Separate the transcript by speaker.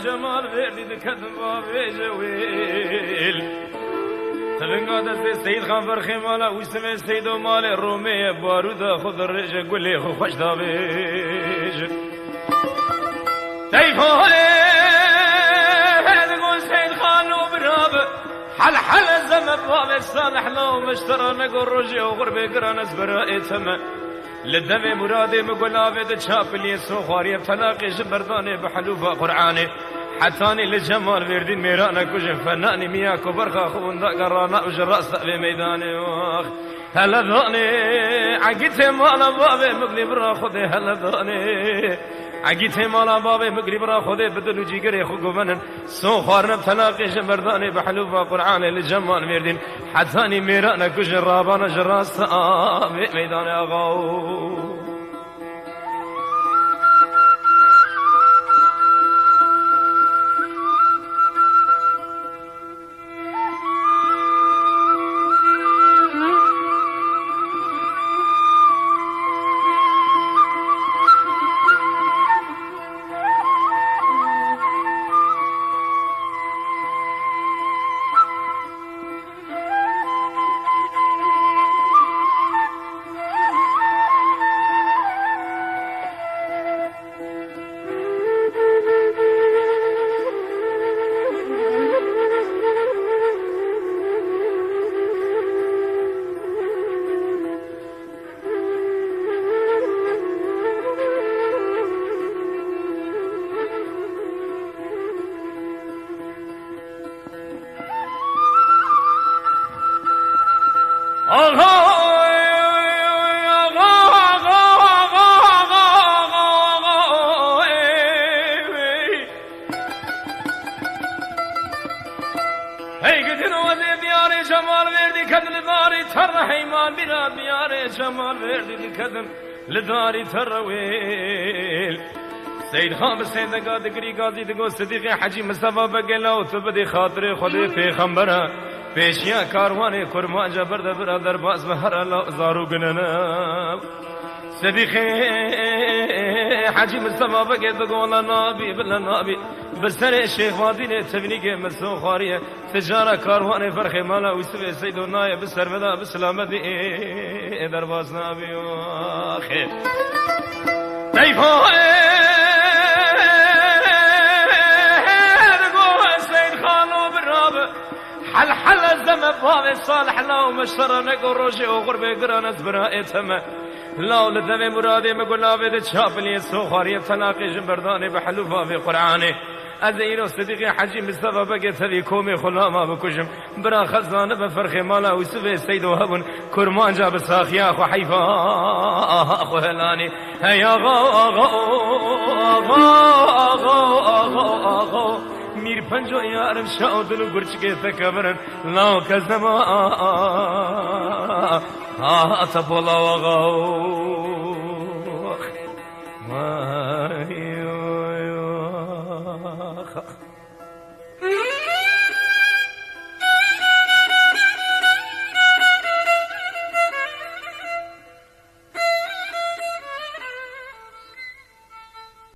Speaker 1: جمال وردی دکتم با ویل تبنگا دست سید خان فرخی مالا ویسم سید و مال رومی بارود خود رج گلی خو خوش دابیج تیفا دگون سید خان و براب حل زم باب صالح لو مشترى نقول رجي وغربي قران اسبرا اتم للدم مرادي مقلابي تشابلي سوخاري بتلاقي جبرداني بحلوفة قرعاني حتاني للجمال وردين ميرانا كوجن فناني مياكو برخا خون قرانا وجراس في ميداني واخ هلا ذاني عقيتي مالا بابي مقلي برا خدي هلا ذاني عقيتي مالا بابي مقلي برا خدي بدلو جيقري خو قبنن سوخارنا بتلاقي جبرداني بحلوفة قرعاني للجمال وردين حتاني ميرانا كوجن رابانا جراس في ميداني اغاو لداري ترويل سيد خام سيد قادقري قاضي دقو صديقي حجي مصطفى بقلا وتبدي خاطري خدي في خمبرة پیشیا کاروان کرمان جبر برادر باز مهر الله زارو گننا صدیق حجی مصطفی بگه دگولا نابی بلا نابی بسر شیخ وادین تبنیگ مسو خاریه تجاره کاروان فرخ مالا وسوی سید و نایب بسر بدا بسلامتی در باز نابی آخه تیفا حل زم باب صالح لو مشترى نقول روجي وغربي قران اسبرا اتم لو لدم مرادي مقول بيد شابلي سوخاري تلاقي جبرداني بحلوفا في قرعاني ازينو صديقي حجي مصطفى بقي ثري كومي خلاما بكجم برا خزانه بفرخ مالا وسبي سيد وهبن كرمان جاب ساخيا خو حيفا اخو هلاني هيا غو غو غو غو غو میر پنجو یارم شاو دلو گرچگه تکبرن لاو کزما آتا بولا وغاو